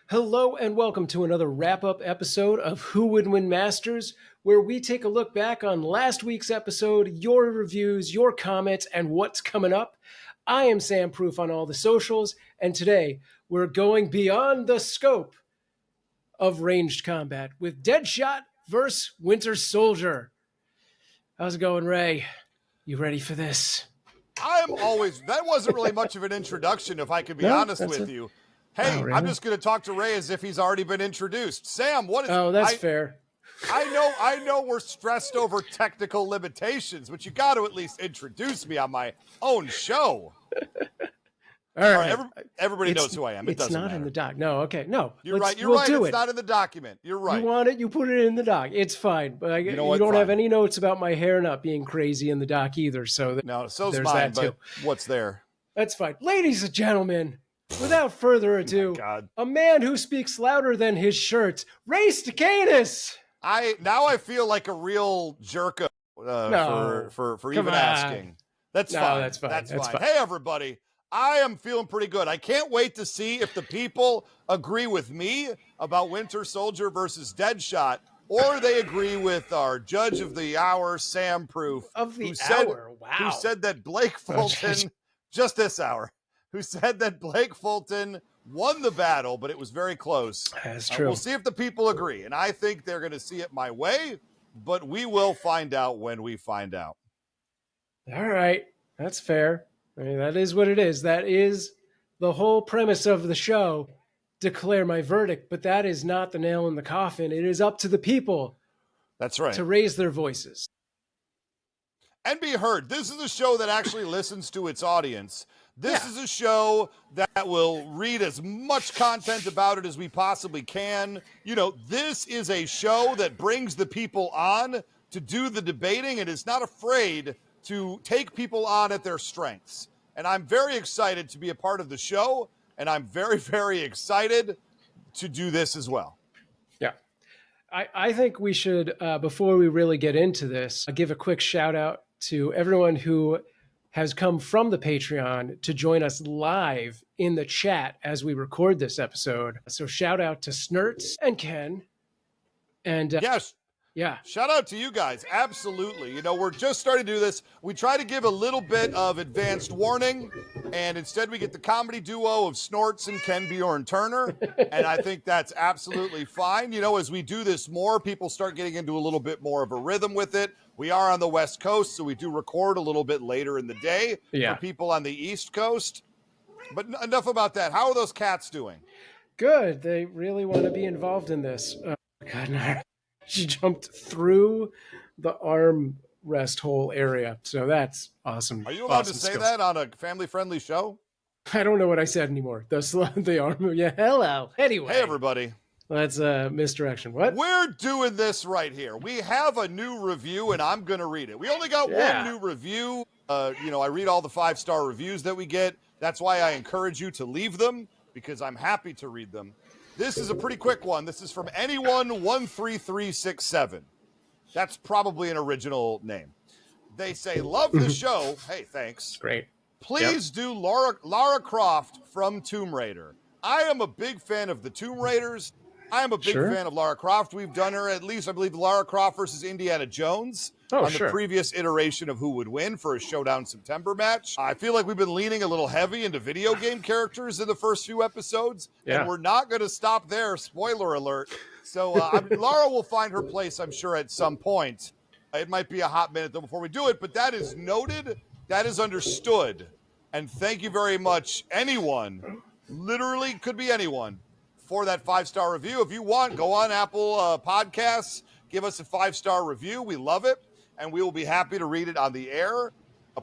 Hello and welcome to another wrap-up episode of Who Would Win Masters, where we take a look back on last week's episode, your reviews, your comments, and what's coming up. I am Sam Proof on all the socials, and today we're going beyond the scope of ranged combat with Deadshot vs. Winter Soldier. How's it going, Ray? You ready for this? I'm always, that wasn't really much of an introduction, if I can be honest with you. Hey, Oh, really? I'm just going to talk to Ray as if he's already been introduced. Sam, what is... Oh, that's fair. I know we're stressed over technical limitations, but you got to at least introduce me on my own show. All right. Everybody knows who I am. It doesn't matter. It's not in the doc. No, okay. No. You're right. You're right. It's not in the document. You're right. You want it, you put it in the doc. It's fine. But you don't have any notes about my hair not being crazy in the doc either. So no, so's mine, but what's there? That's fine. Ladies and gentlemen, without further ado, a man who speaks louder than his shirts, Ray Stakenas. Now I feel like a real jerk for even asking. That's fine. That's fine. That's fine. Hey, everybody. I am feeling pretty good. I can't wait to see if the people agree with me about Winter Soldier versus Deadshot, or they agree with our judge of the hour, Sam Proof, who said that Blake Fulton, just this hour, who said that Blake Fulton won the battle, but it was very close. That's true. We'll see if the people agree, and I think they're going to see it my way, but we will find out when we find out. All right. That's fair. I mean, that is what it is. That is the whole premise of the show. Declare my verdict, but that is not the nail in the coffin. It is up to the people. That's right. To raise their voices. And be heard. This is a show that actually listens to its audience. This is a show that will read as much content about it as we possibly can. You know, this is a show that brings the people on to do the debating and is not afraid to take people on at their strengths. And I'm very excited to be a part of the show, and I'm very, very excited to do this as well. Yeah. I think we should, before we really get into this, give a quick shout out to everyone who has come from the Patreon to join us live in the chat as we record this episode. So shout out to Snurts and Ken. And yes. Yeah. Shout out to you guys. Absolutely. You know, we're just starting to do this. We try to give a little bit of advanced warning, and instead we get the comedy duo of Snorts and Ken Bjorn Turner. And I think that's absolutely fine. You know, as we do this more, people start getting into a little bit more of a rhythm with it. We are on the West Coast, so we do record a little bit later in the day for people on the East Coast. But enough about that. How are those cats doing? Good. They really want to be involved in this. God, no. She jumped through the arm rest hole area. So that's awesome. Are you allowed to say that on a family-friendly show? I don't know what I said anymore. The arm. Yeah, hello. Anyway. Hey, everybody. That's a misdirection. What? We're doing this right here. We have a new review, and I'm going to read it. We only got one new review. You know, I read all the 5-star reviews that we get. That's why I encourage you to leave them, because I'm happy to read them. This is a pretty quick one. This is from Anyone13367. That's probably an original name. They say, love the show. Hey, thanks. Great. Please do Lara Croft from Tomb Raider. I am a big fan of the Tomb Raiders. I am a big fan of Lara Croft. We've done her, at least, I believe, Lara Croft versus Indiana Jones on the previous iteration of Who Would Win for a Showdown September match. I feel like we've been leaning a little heavy into video game characters in the first few episodes, and we're not going to stop there. Spoiler alert. So Lara will find her place, I'm sure, at some point. It might be a hot minute, though, before we do it, but that is noted. That is understood. And thank you very much, anyone, literally could be anyone, for that 5-star review. If you want, go on Apple Podcasts, give us a 5-star review. We love it, and we will be happy to read it on the air,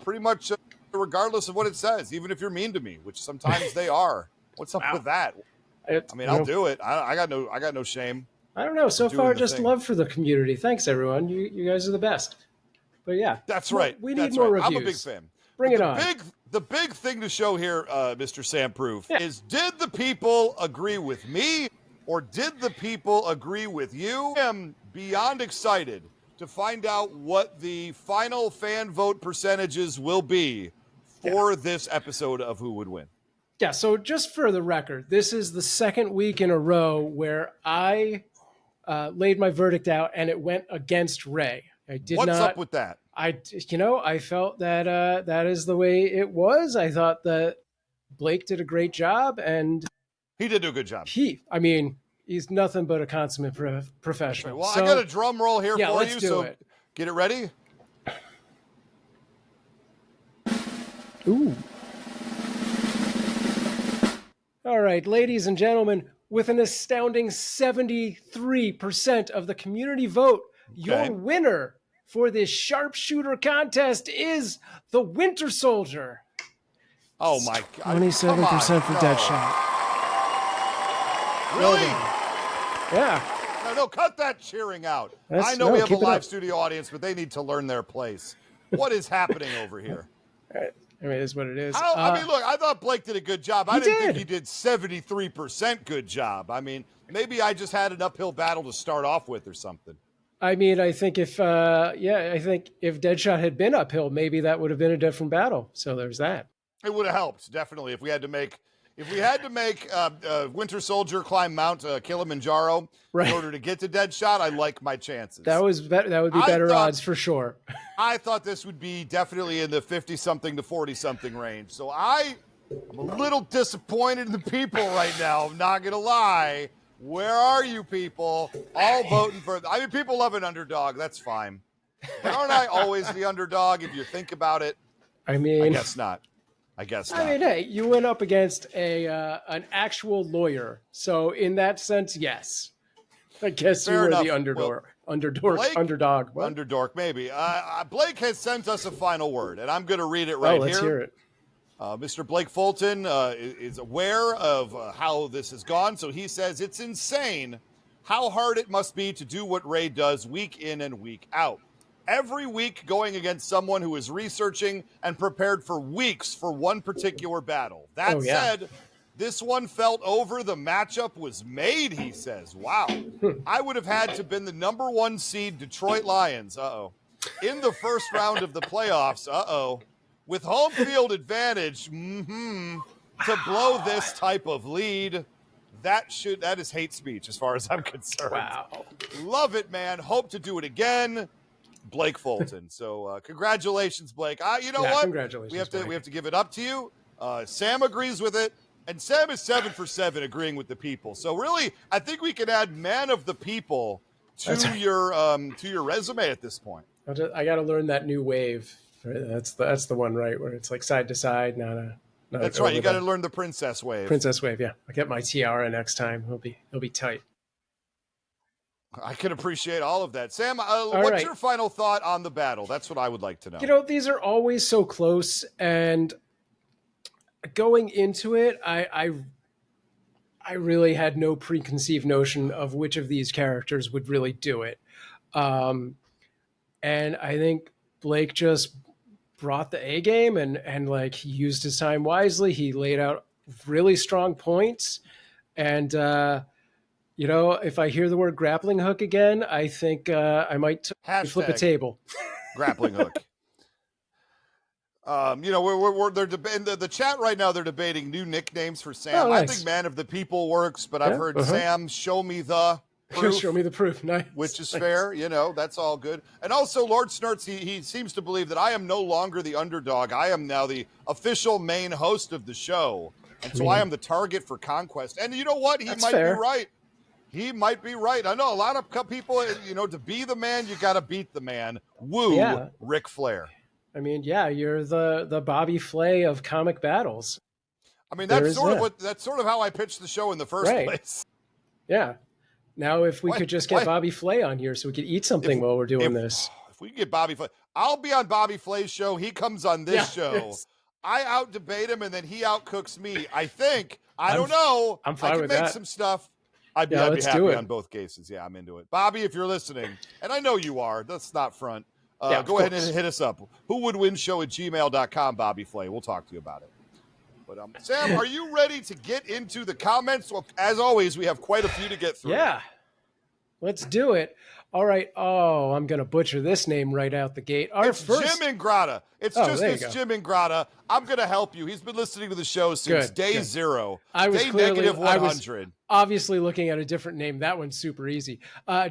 pretty much regardless of what it says, even if you're mean to me, which sometimes they are. What's up with that? I mean, I'll do it. I got no shame. I don't know. So far, just love for the community. Thanks, everyone. You guys are the best. But yeah, that's right. We need more reviews. I'm a big fan. Bring it on. The big thing to show here, Mr. Sam Proof, is did the people agree with me or did the people agree with you? I am beyond excited to find out what the final fan vote percentages will be for this episode of Who Would Win. Yeah, so just for the record, this is the second week in a row where I laid my verdict out and it went against Ray. What's up with that? I felt that that is the way it was. I thought that Blake did a great job, and he did do a good job. He's nothing but a consummate professional. Right. Well, so, I got a drum roll here for you, so it. Get it ready. Ooh. All right, ladies and gentlemen, with an astounding 73% of the community vote, your winner for this sharpshooter contest is the Winter Soldier. Oh my God. 27% for Deadshot. Really? Yeah. No, cut that cheering out. I know we have a live studio audience, but they need to learn their place. What is happening over here? It is what it is. Look, I thought Blake did a good job. I didn't think he did 73% good job. I mean, maybe I just had an uphill battle to start off with or something. I think if Deadshot had been uphill, maybe that would have been a different battle. So there's that. It would have helped, definitely, if we had to make Winter Soldier climb Mount Kilimanjaro in order to get to Deadshot. I like my chances. That would be better odds for sure. I thought this would be definitely in the 50-something to 40-something range. So I'm a little disappointed in the people right now. I'm not gonna lie. Where are you people? All voting for. People love an underdog. That's fine. But aren't I always the underdog if you think about it? I guess not. Hey, you went up against an actual lawyer, so in that sense, yes. I guess you were the underdog. Underdog, maybe. Blake has sent us a final word, and I'm going to read it right here. Let's hear it. Mr. Blake Fulton is aware of how this has gone, so he says it's insane how hard it must be to do what Ray does week in and week out. Every week going against someone who is researching and prepared for weeks for one particular battle. That said, this one felt over. The matchup was made, he says. Wow. I would have had to been the number 1 seed Detroit Lions. In the first round of the playoffs. With home field advantage. To blow this type of lead. That is hate speech as far as I'm concerned. Wow. Love it, man. Hope to do it again. Blake Fulton. So congratulations, Blake. You know what? Congratulations. We have to give it up to you. Sam agrees with it, and Sam is 7 for 7 agreeing with the people. So really, I think we can add man of the people to your resume at this point. I got to learn that new wave. That's the one, right, where it's like side to side, That's right. You got to learn the princess wave. Princess wave, yeah. I'll get my tiara next time. It'll be tight. I can appreciate all of that. Sam, what's your final thought on the battle? That's what I would like to know. These are always so close, and going into it, I really had no preconceived notion of which of these characters would really do it. And I think Blake just brought the A game and like he used his time wisely. He laid out really strong points, and if I hear the word grappling hook again, I think I might flip a table. Grappling hook. They're debating the chat right now. They're debating new nicknames for Sam. Nice. I think "Man of the People" works, but I've heard Sam "Show me the proof." Show me the proof. Nice. Which is fair. That's all good. And also, Lord Snurts, he seems to believe that I am no longer the underdog. I am now the official main host of the show, and so I am the target for conquest. And you know what? He might be right. He might be right. I know a lot of people, to be the man, you got to beat the man. Woo, Ric Flair. You're the Bobby Flay of comic battles. That's sort of how I pitched the show in the first place. Yeah. Now, if we could just get Bobby Flay on here so we could eat something while we're doing this. If we could get Bobby Flay, I'll be on Bobby Flay's show. He comes on this show. Yes. I out debate him and then he outcooks me. I think. I don't know. I'm fine with that. I can make some stuff. I'd be happy on both cases. Yeah, I'm into it. Bobby, if you're listening, and I know you are, that's not front. Go ahead and hit us up. whowouldwinshow@gmail.com, Bobby Flay. We'll talk to you about it. But Sam, are you ready to get into the comments? Well, as always, we have quite a few to get through. Yeah, let's do it. All right. Oh, I'm going to butcher this name right out the gate. It's Jim Ingrata. It's Jim Ingrata. I'm going to help you. He's been listening to the show since day zero. I was day clearly, negative 100. I was obviously looking at a different name. That one's super easy.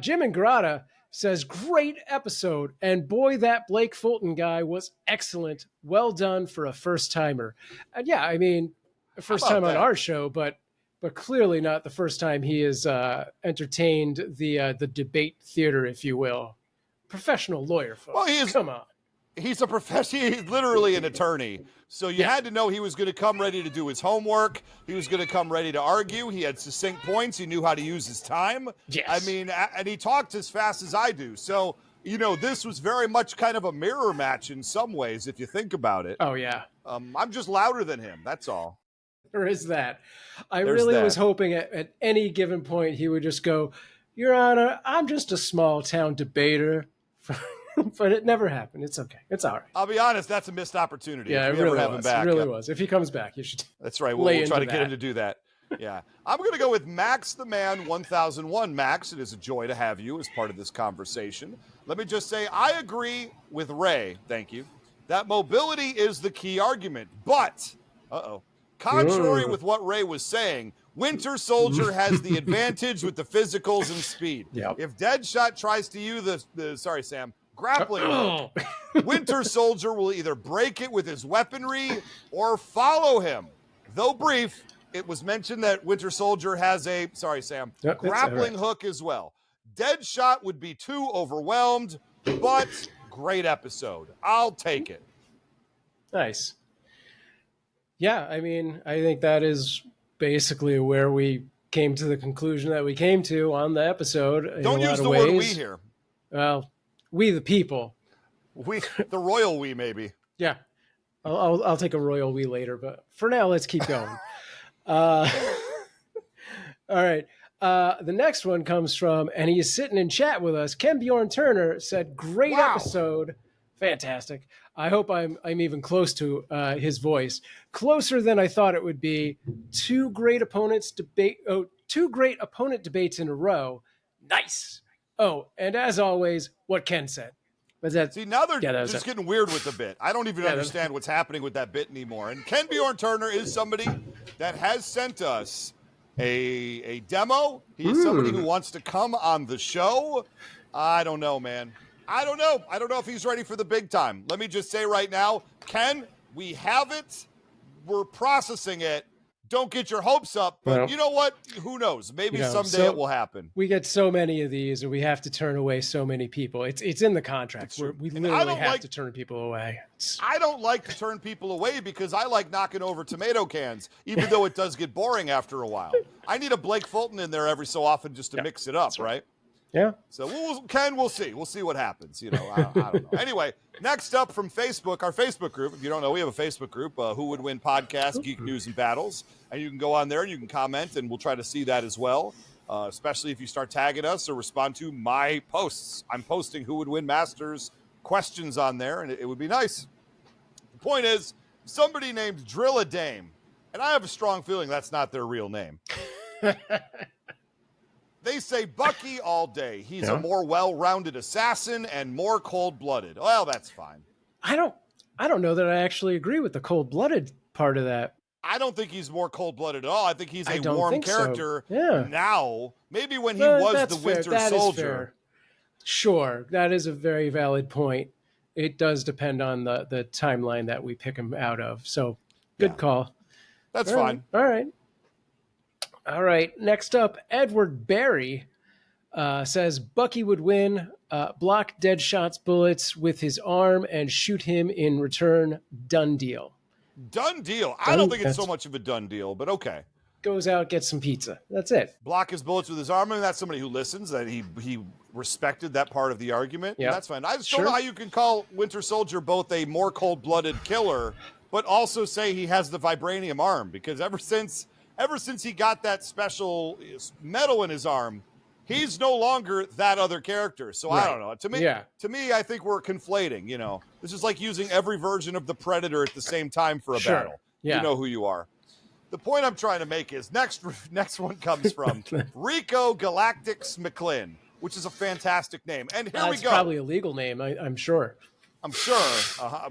Jim Ingrata says, great episode. And boy, that Blake Fulton guy was excellent. Well done for a first timer. And yeah, I mean, first time on our show, but clearly not the first time he has entertained the debate theater, if you will. Professional lawyer, folks. Well, come on. He's a professional. He's literally an attorney. So you had to know he was going to come ready to do his homework. He was going to come ready to argue. He had succinct points. He knew how to use his time. Yes. I mean, and he talked as fast as I do. So, this was very much kind of a mirror match in some ways, if you think about it. Oh, yeah. I'm just louder than him. That's all. There is that. I really was hoping at any given point he would just go, Your Honor, I'm just a small town debater. But it never happened. It's okay. It's all right. I'll be honest, that's a missed opportunity. Yeah, it really was. It really was. If he comes back, you should. That's right. We'll try to get him to do that. Yeah. I'm going to go with Max the Man 1001. Max, it is a joy to have you as part of this conversation. Let me just say, I agree with Ray, thank you, that mobility is the key argument. But, contrary with what Ray was saying, Winter Soldier has the advantage with the physicals and speed. Yep. If Deadshot tries to use grappling hook, Winter Soldier will either break it with his weaponry or follow him. Though brief, it was mentioned that Winter Soldier has a, grappling hook as well. Deadshot would be too overwhelmed, but great episode. I'll take it. Nice. Yeah, I mean, I think that is basically where we came to the conclusion that we came to on the episode. Don't use the word we here. Well, we the people. We, the royal we, maybe. Yeah. I'll take a royal we later, but for now, let's keep going. All right. The next one comes from, and he is sitting in chat with us. Ken Bjorn Turner said, great episode. Fantastic. I hope I'm even close to his voice. Closer than I thought it would be. Two great opponent debates in a row. Nice. Oh, and as always, what Ken said. Was that, see, now they're just getting weird with the bit. I don't even understand what's happening with that bit anymore. And Ken Bjorn Turner is somebody that has sent us a demo. He is somebody who wants to come on the show. I don't know, man. I don't know if he's ready for the big time. Let me just say right now, Ken, we have it. We're processing it. Don't get your hopes up, but you know what? Who knows? Maybe someday it will happen. We get so many of these, and we have to turn away so many people. It's in the contract. We literally have to turn people away. I don't like to turn people away because I like knocking over tomato cans, even though it does get boring after a while. I need a Blake Fulton in there every so often just to mix it up, right? Yeah. So Ken, we'll see. We'll see what happens. I don't know. Anyway, next up from Facebook, our Facebook group. If you don't know, we have a Facebook group, Who Would Win Podcast, Geek News and Battles. And you can go on there and you can comment, and we'll try to see that as well, especially if you start tagging us or respond to my posts. I'm posting Who Would Win Masters questions on there, and it would be nice. The point is, somebody named Drill a Dame, and I have a strong feeling that's not their real name. They say Bucky all day. He's a more well-rounded assassin and more cold-blooded. Well, that's fine. I don't know that I actually agree with the cold-blooded part of that. I don't think he's more cold-blooded at all. I think he's a warm character now. Maybe when he was the Winter Soldier. Sure, that is a very valid point. It does depend on the timeline that we pick him out of. So, good call. That's fine. All right. Next up, Edward Barry says Bucky would win, block Deadshot's bullets with his arm, and shoot him in return. Done deal. Done deal. I don't think it's so much of a done deal, but okay. Goes out, gets some pizza. That's it. Block his bullets with his arm. I mean, that's somebody who listens, that he respected that part of the argument. Yeah, that's fine. I just don't know how you can call Winter Soldier both a more cold-blooded killer, but also say he has the vibranium arm, because ever since he got that special metal in his arm, he's no longer that other character. So I don't know. To me, I think we're conflating. This is like using every version of the Predator at the same time for a battle. Yeah. You know who you are. The point I'm trying to make is next one comes from Rico Galactics McClin. which is a fantastic name. And here we It's go. probably a legal name, I'm sure. I'm sure,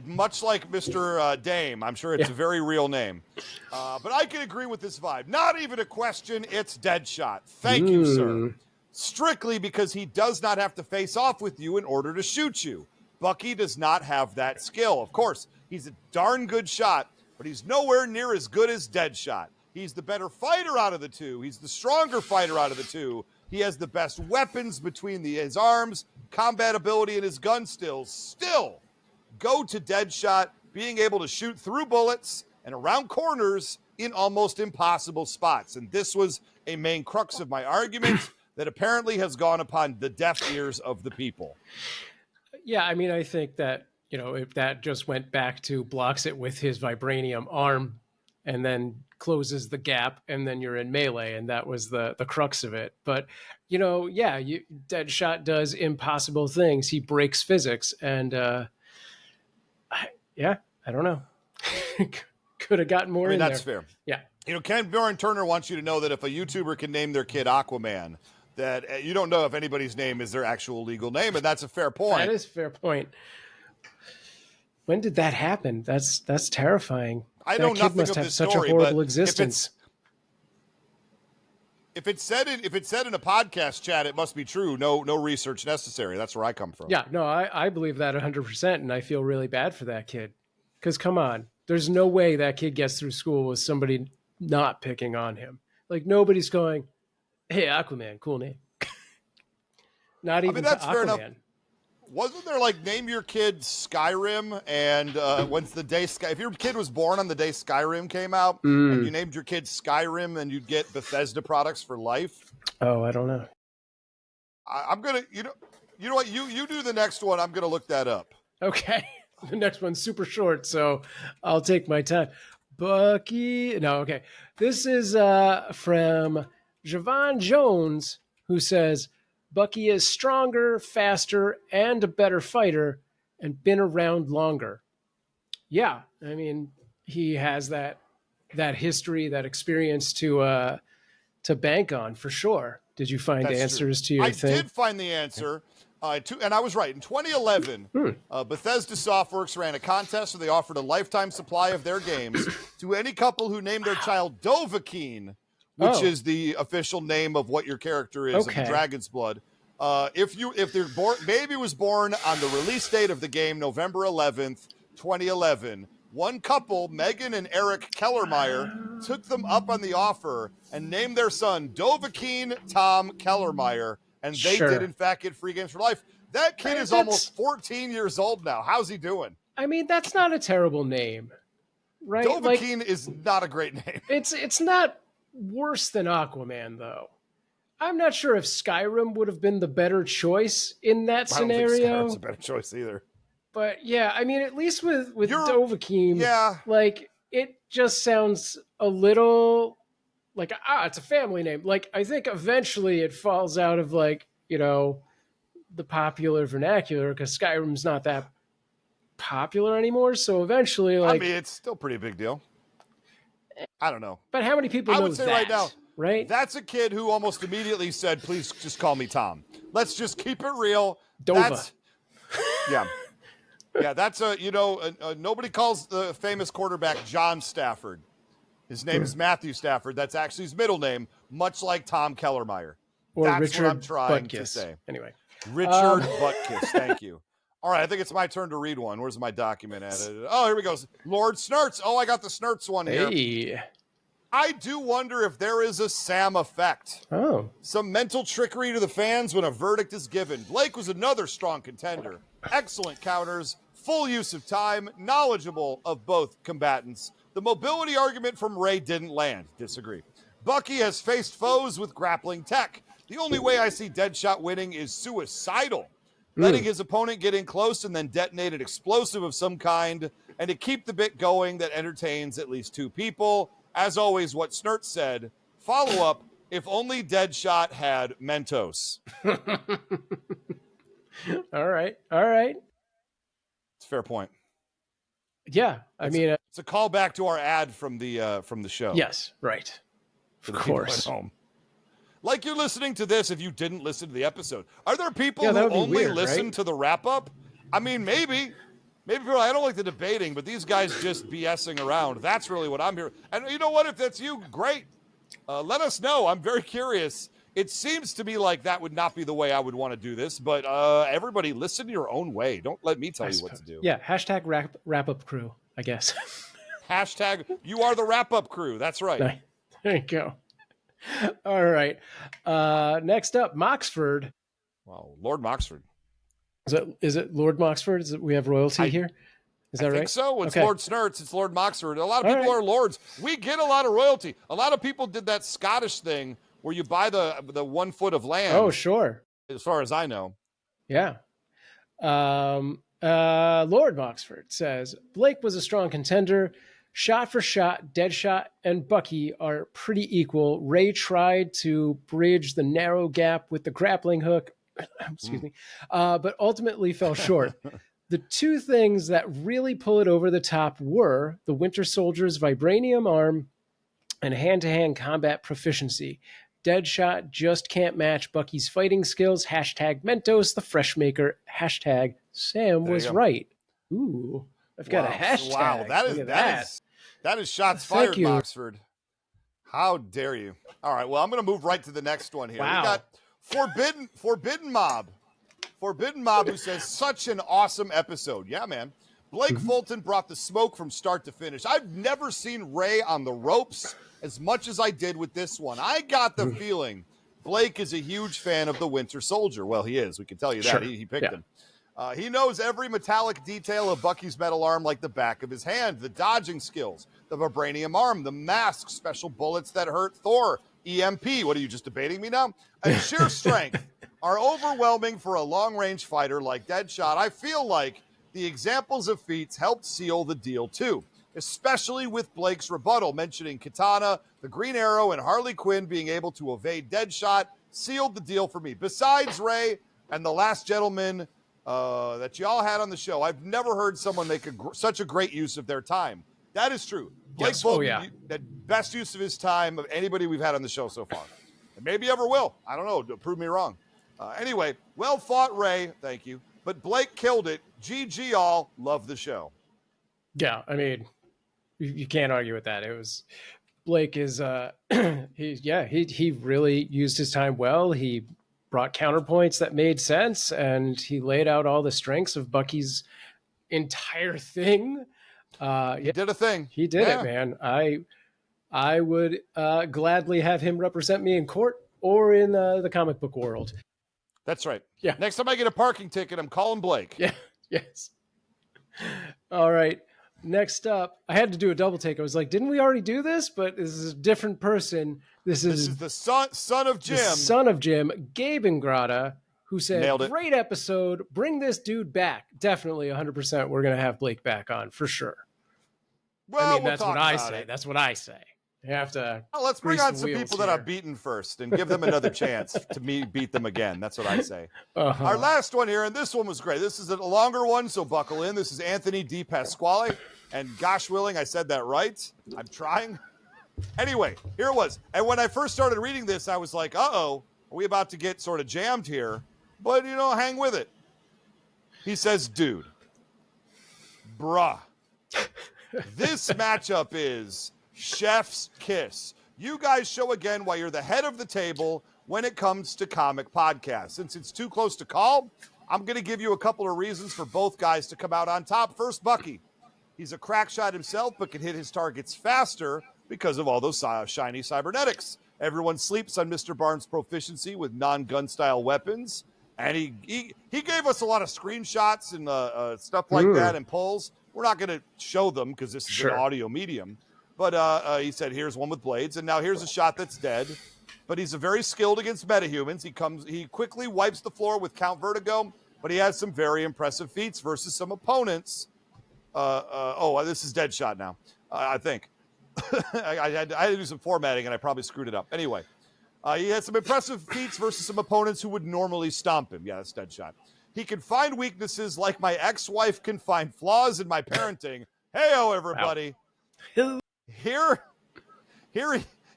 much like Mr. Dame, I'm sure it's a very real name. But I can agree with this vibe. Not even a question, it's Deadshot. Thank you, sir. Strictly because he does not have to face off with you in order to shoot you. Bucky does not have that skill. Of course, he's a darn good shot, but he's nowhere near as good as Deadshot. He's the better fighter out of the two. He's the stronger fighter out of the two. He has the best weapons between his arms, combat ability, and his gun skills. Still, go to Deadshot being able to shoot through bullets and around corners in almost impossible spots. And this was a main crux of my argument that apparently has gone upon the deaf ears of the people. Yeah, I mean, I think that, if that just went back to blocks it with his vibranium arm and then closes the gap, and then you're in melee, and that was the crux of it. But, Deadshot does impossible things. He breaks physics, and I don't know. Could have gotten more in that's there. Fair. Yeah. Ken Bjorn Turner wants you to know that if a YouTuber can name their kid Aquaman, that you don't know if anybody's name is their actual legal name, and that's a fair point. That is a fair point. When did that happen? That's terrifying. I know nothing of this story, such a horrible but existence. If it's said in a podcast chat, it must be true. No research necessary. That's where I come from. Yeah, no, I believe that 100%, and I feel really bad for that kid. Because come on, there's no way that kid gets through school with somebody not picking on him. Like, nobody's going, hey, Aquaman, cool name. Not even that's to fair Aquaman. enough. Wasn't there name your kid Skyrim, and when's the day if your kid was born on the day Skyrim came out, and you named your kid Skyrim, then you'd get Bethesda products for life? Oh, I don't know. I'm gonna, you know what, you do the next one. I'm gonna look that up. Okay, the next one's super short, so I'll take my time. Bucky, no, okay. This is from Javon Jones, who says, Bucky is stronger, faster, and a better fighter, and been around longer. Yeah, I mean, he has that history, that experience to bank on for sure. Did you find answers to your thing? I did find the answer, and I was right. In 2011, Bethesda Softworks ran a contest where they offered a lifetime supply of their games to any couple who named their child Dovahkiin, which is the official name of what your character is of the Dragon's Blood. If their baby was born on the release date of the game, November 11th, 2011, one couple, Megan and Eric Kellermeyer, took them up on the offer and named their son Dovahkiin Tom Kellermeyer, and they did in fact get free games for life. That kid is almost 14 years old now. How's he doing? I mean, that's not a terrible name, right? Dovahkiin is not a great name. It's not worse than Aquaman, though. I'm not sure if Skyrim would have been the better choice in that scenario. I don't think Skyrim's a better choice either. But yeah, I mean, at least with Dovahkiin, it just sounds a little like, it's a family name. Like, I think eventually it falls out of the popular vernacular because Skyrim's not that popular anymore. So eventually, I mean, it's still pretty big deal. I don't know. But how many people know that? I would say right now, right? That's a kid who almost immediately said, please just call me Tom. Let's just keep it real. Dova. Yeah, that's nobody calls the famous quarterback John Stafford. His name is Matthew Stafford. That's actually his middle name, much like Tom Kellermeyer. Or that's Richard what I'm trying Butkus. to say. Anyway. Richard Butkus, thank you. All right, I think it's my turn to read one. Where's my document at? Oh, here we go. Lord Snurts. Oh, I got the Snurts one here. Hey. I do wonder if there is a Sam effect. Oh. Some mental trickery to the fans when a verdict is given. Blake was another strong contender. Excellent counters, full use of time, knowledgeable of both combatants. The mobility argument from Ray didn't land. Disagree. Bucky has faced foes with grappling tech. The only way I see Deadshot winning is suicidal. Letting his opponent get in close and then detonate an explosive of some kind, and to keep the bit going that entertains at least two people. As always, what Snurt said, follow up, if only Deadshot had Mentos. All right. It's a fair point. Yeah, it's a callback to our ad from the show. Yes, right. Of course. Home. Like you're listening to this if you didn't listen to the episode. Are there people who that would be only weird, listen right? to the wrap-up? I mean, maybe people, I don't like the debating, but these guys just BSing around. That's really what I'm hearing. And you know what? If that's you, great. Let us know. I'm very curious. It seems to me like that would not be the way I would want to do this, but everybody listen your own way. Don't let me tell you what to do. Yeah, hashtag wrap up crew, I guess. Hashtag you are the wrap-up crew. That's right. There you go. All right. Next up, Moxford. Wow, Lord Moxford. Is it Lord Moxford? We have royalty here? Is that right? I think so. It's okay. Lord Snurts. It's Lord Moxford. A lot of people are lords. We get a lot of royalty. A lot of people did that Scottish thing where you buy the 1 foot of land. Oh, sure. As far as I know. Yeah. Lord Moxford says, Blake was a strong contender. Shot for shot, Deadshot and Bucky are pretty equal. Ray tried to bridge the narrow gap with the grappling hook, excuse me, but ultimately fell short. The two things that really pull it over the top were the Winter Soldier's vibranium arm and hand-to-hand combat proficiency. Deadshot just can't match Bucky's fighting skills. Hashtag Mentos, the fresh maker. Hashtag Sam was right. Ooh, I've got a hashtag. Wow, that is shots fired, Moxford. How dare you? All right, well, I'm going to move right to the next one here. Wow. We got Forbidden Mob. Forbidden Mob, who says, such an awesome episode. Yeah, man. Blake Fulton brought the smoke from start to finish. I've never seen Ray on the ropes as much as I did with this one. I got the feeling Blake is a huge fan of the Winter Soldier. Well, he is. We can tell you that. Sure. He picked him. He knows every metallic detail of Bucky's metal arm like the back of his hand, the dodging skills, the vibranium arm, the mask, special bullets that hurt Thor, EMP. What are you, just debating me now? And sheer strength are overwhelming for a long-range fighter like Deadshot. I feel like the examples of feats helped seal the deal too, especially with Blake's rebuttal, mentioning Katana, the Green Arrow, and Harley Quinn being able to evade Deadshot sealed the deal for me. Besides Ray and the last gentleman that y'all had on the show, I've never heard someone make such a great use of their time. That is true. Blake Fulton, the best use of his time of anybody we've had on the show so far. And maybe ever will. I don't know. Prove me wrong. Anyway, well fought, Ray. Thank you. But Blake killed it. GG all. Love the show. Yeah, I mean, you can't argue with that. It was Blake is he really used his time well. He brought counterpoints that made sense, and he laid out all the strengths of Bucky's entire thing. He did a thing. He did it, man. I would gladly have him represent me in court or in the comic book world. That's right. Yeah. Next time I get a parking ticket, I'm calling Blake. Yeah. Yes. All right. Next up, I had to do a double take. I was like, didn't we already do this? But this is a different person. This is the son of Jim. The son of Jim, Gabe Ingrata, who said, great episode. Bring this dude back. Definitely 100%. We're going to have Blake back on for sure. Well, I mean, that's what I say. That's what I say. You have to. Well, let's bring on some people that I've beaten first and give them another chance to beat them again. That's what I say. Our last one here, and this one was great. This is a longer one, so buckle in. This is Anthony D. Pasquale. And gosh willing, I said that right. I'm trying. Anyway, here it was. And when I first started reading this, I was like, uh-oh, are we about to get sort of jammed here? But, hang with it. He says, dude, bruh, this matchup is chef's kiss. You guys show again why you're the head of the table when it comes to comic podcasts. Since it's too close to call, I'm going to give you a couple of reasons for both guys to come out on top. First, Bucky. He's a crack shot himself, but can hit his targets faster because of all those shiny cybernetics. Everyone sleeps on Mr. Barnes' proficiency with non-gun style weapons. And he gave us a lot of screenshots and stuff like that and polls. We're not going to show them because this is an audio medium. But he said, here's one with blades. And now here's a shot that's dead. But he's very skilled against metahumans. He quickly wipes the floor with Count Vertigo. But he has some very impressive feats versus some opponents. This is Deadshot now, I think. I had to do some formatting, and I probably screwed it up. Anyway, he had some impressive feats versus some opponents who would normally stomp him. Yeah, that's Deadshot. He can find weaknesses like my ex-wife can find flaws in my parenting. Hey-o, everybody. Here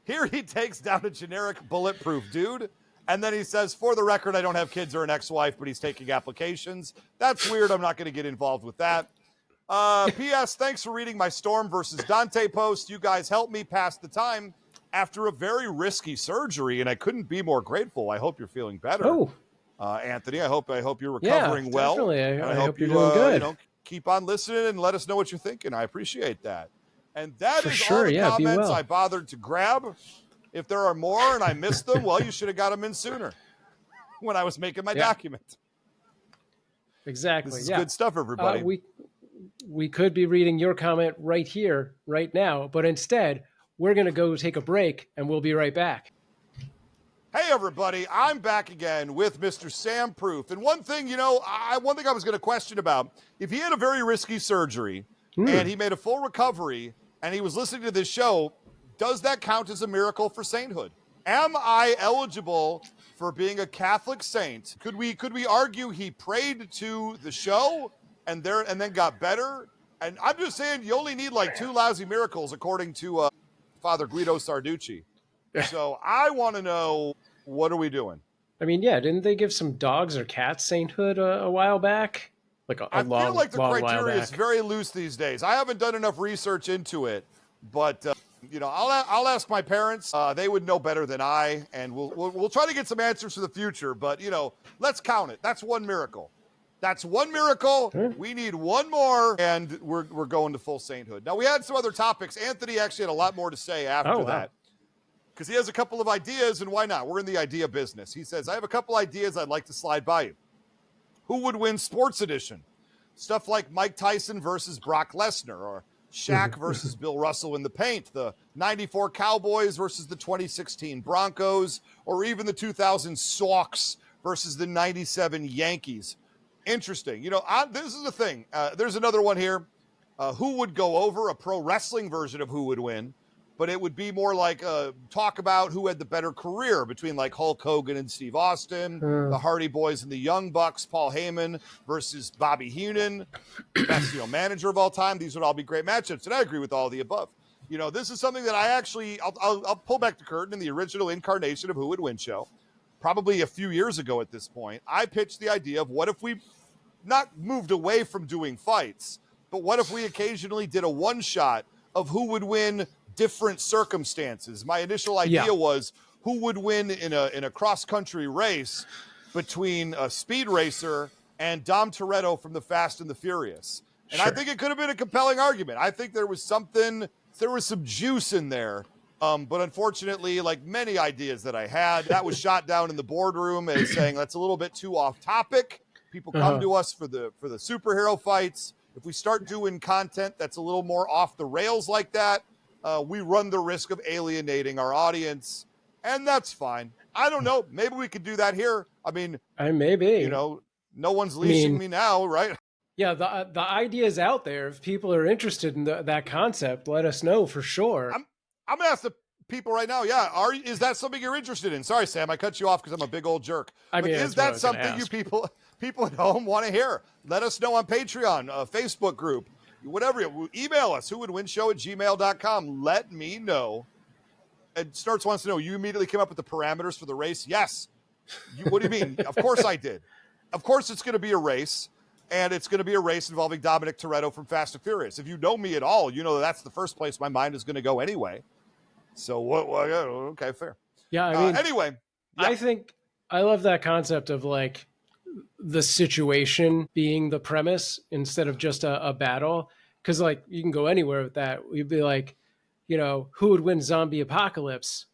Here he takes down a generic bulletproof dude. And then he says, for the record, I don't have kids or an ex-wife, but he's taking applications. That's weird. I'm not going to get involved with that. P.S. Thanks for reading my Storm versus Dante post. You guys helped me pass the time after a very risky surgery, and I couldn't be more grateful. I hope you're feeling better. Oh, Anthony, I hope you're recovering well. Definitely. I hope you're doing good. Keep on listening and let us know what you're thinking. I appreciate that. And that For is sure, all the yeah, be comments well. I bothered to grab. If there are more and I missed them, well, you should have got them in sooner when I was making my document. Exactly. This is good stuff, everybody. We could be reading your comment right here, right now, but instead, we're going to go take a break, and we'll be right back. Hey, everybody. I'm back again with Mr. Sam Proof. And one thing, I was going to question about, if he had a very risky surgery and he made a full recovery and he was listening to this show, does that count as a miracle for sainthood? Am I eligible for being a Catholic saint? Could we argue he prayed to the show and then got better? And I'm just saying you only need like 2 lousy miracles according to Father Guido Sarducci. So I want to know, what are we doing? I mean, yeah, didn't they give some dogs or cats sainthood a while back? I feel like the criteria is very loose these days. I haven't done enough research into it, but I'll ask my parents. They would know better than I, and we'll try to get some answers for the future. But let's count it. That's one miracle. That's one miracle. We need one more, and we're going to full sainthood. Now we had some other topics. Anthony actually had a lot more to say after that, because he has a couple of ideas, and why not? We're in the idea business. He says, I have a couple ideas I'd like to slide by you. Who would win Sports Edition? Stuff like Mike Tyson versus Brock Lesnar, or Shaq versus Bill Russell in the paint, the 94 Cowboys versus the 2016 Broncos, or even the 2000 Sox versus the 97 Yankees. Interesting. This is the thing. There's another one here. Who would go over? A pro wrestling version of who would win, but it would be more like talk about who had the better career between like Hulk Hogan and Steve Austin, the Hardy Boys and the Young Bucks, Paul Heyman versus Bobby Heenan, best manager of all time. These would all be great matchups, and I agree with all of the above. This is something that I actually I'll pull back the curtain. In the original incarnation of Who Would Win show, probably a few years ago at this point, I pitched the idea of what if we not moved away from doing fights, but what if we occasionally did a one-shot of who would win different circumstances. My initial idea was who would win in a cross-country race between a speed racer and Dom Toretto from the Fast and the Furious. And I think it could have been a compelling argument. I think there was some juice in there. But unfortunately, like many ideas that I had, that was shot down in the boardroom as saying that's a little bit too off topic. People come to us for the superhero fights. If we start doing content that's a little more off the rails like that, we run the risk of alienating our audience, and that's fine. I don't know. Maybe we could do that here. I mean, maybe. No one's leashing me now, right? Yeah, the idea is out there. If people are interested in that concept, let us know for sure. I'm going to ask the people right now, is that something you're interested in? Sorry, Sam, I cut you off because I'm a big old jerk. Is that something you people at home want to hear? Let us know on Patreon, Facebook group, whatever. Email us, whowouldwinshow@gmail.com. Let me know. And Starts wants to know, you immediately came up with the parameters for the race? Yes. What do you mean? Of course I did. Of course it's going to be a race, and it's going to be a race involving Dominic Toretto from Fast and Furious. If you know me at all, you know that's the first place my mind is going to go anyway. So okay, fair. Yeah, I mean, anyway. I think I love that concept of like the situation being the premise instead of just a battle. Because like you can go anywhere with that. We'd be like, who would win zombie apocalypse?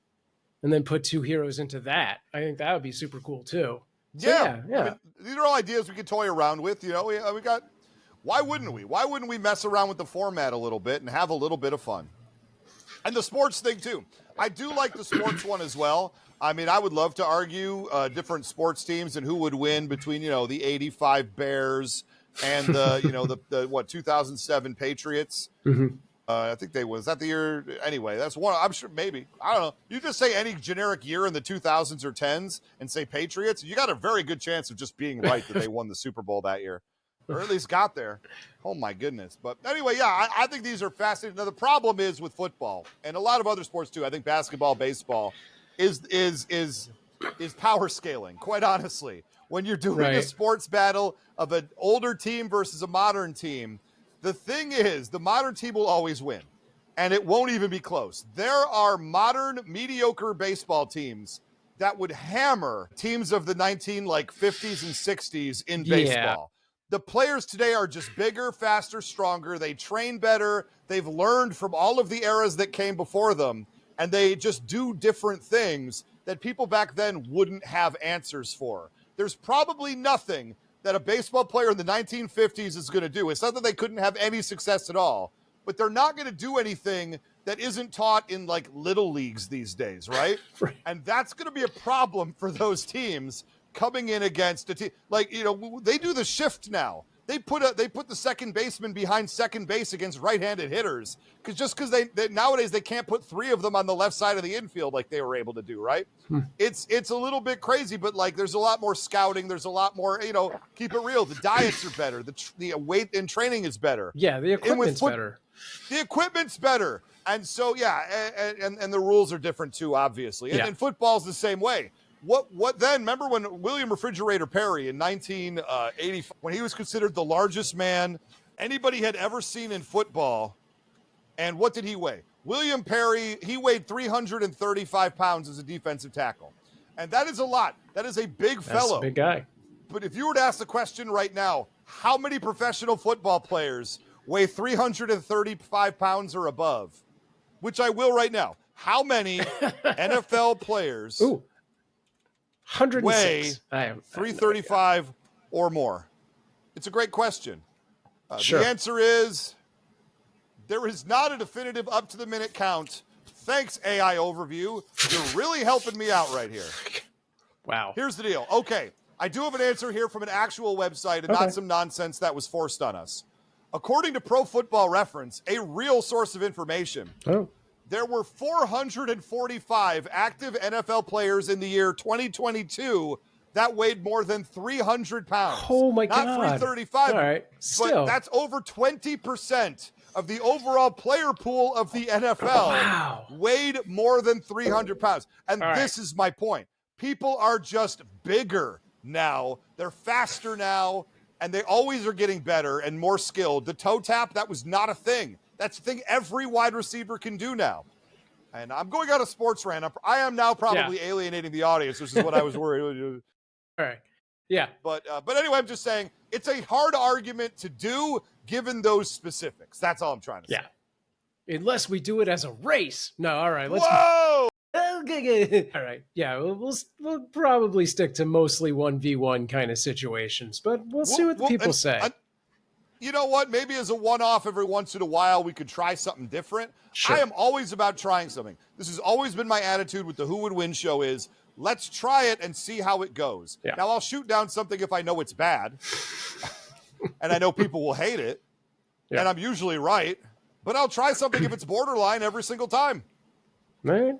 And then put two heroes into that. I think that would be super cool too. So, yeah. I mean, these are all ideas we can toy around with. We got. Why wouldn't we? Why wouldn't we mess around with the format a little bit and have a little bit of fun? And the sports thing too. I do like the sports one as well. I mean, I would love to argue different sports teams and who would win between the '85 Bears and the 2007 Patriots. Mm-hmm. I think was that the year anyway. That's one. I'm sure maybe. I don't know. You just say any generic year in the 2000s or 10s and say Patriots, you got a very good chance of just being right that they won the Super Bowl that year. or at least got there. Oh my goodness. But anyway, yeah, I think these are fascinating. Now the problem is with football and a lot of other sports too. I think basketball, baseball is power scaling, quite honestly. When you're doing a sports battle of an older team versus a modern team, the thing is the modern team will always win. And it won't even be close. There are modern mediocre baseball teams that would hammer teams of the 50s and 60s in baseball. The players today are just bigger, faster, stronger. They train better. They've learned from all of the eras that came before them, and they just do different things that people back then wouldn't have answers for. There's probably nothing that a baseball player in the 1950s is going to do. It's not that they couldn't have any success at all, but they're not going to do anything that isn't taught in like little leagues these days, right? And that's going to be a problem for those teams coming in against a team. Like, you know, they do the shift now. They put the second baseman behind second base against right-handed hitters because they nowadays they can't put three of them on the left side of the infield like they were able to do, right? It's a little bit crazy, but like there's a lot more scouting. There's a lot more, you know, keep it real. The diets are better. The weight and training is better. Yeah, the equipment's better. The equipment's better. And so, yeah, and the rules are different too, obviously. And football's the same way. What then? Remember when William Refrigerator Perry in 1985, when he was considered the largest man anybody had ever seen in football, and what did he weigh? William Perry, he weighed 335 pounds as a defensive tackle. And that is a lot. That is a big fellow. That's a big guy. But if you were to ask the question right now, how many professional football players weigh 335 pounds or above? Which I will right now. How many NFL players... 106. Weigh 335 or more? It's a great question. Sure. The answer is there is not a definitive up-to-the-minute count. Thanks, AI Overview. You're really helping me out right here. Wow. Here's the deal. Okay, I do have an answer here from an actual website and not some nonsense that was forced on us. According to Pro Football Reference, a real source of information, there were 445 active NFL players in the year 2022 that weighed more than 300 pounds. Oh, my God. Not 335, all right. But that's over 20% of the overall player pool of the NFL weighed more than 300 pounds. And this is my point. People are just bigger now. They're faster now, and they always are getting better and more skilled. The toe tap, that was not a thing. That's the thing every wide receiver can do now. And I'm going on a sports rant. I am now probably alienating the audience, which is what I was worried. All right. Yeah. But anyway, I'm just saying it's a hard argument to do given those specifics. That's all I'm trying to say. Yeah. Unless we do it as a race. No, all right. Whoa! All right. Yeah, we'll probably stick to mostly 1v1 kind of situations, but we'll see what the people say. You know what? Maybe as a one-off every once in a while, we could try something different. Sure. I am always about trying something. This has always been my attitude with the Who Would Win show is, let's try it and see how it goes. Yeah. Now, I'll shoot down something if I know it's bad, and I know people will hate it, and I'm usually right, but I'll try something if it's borderline every single time. Right.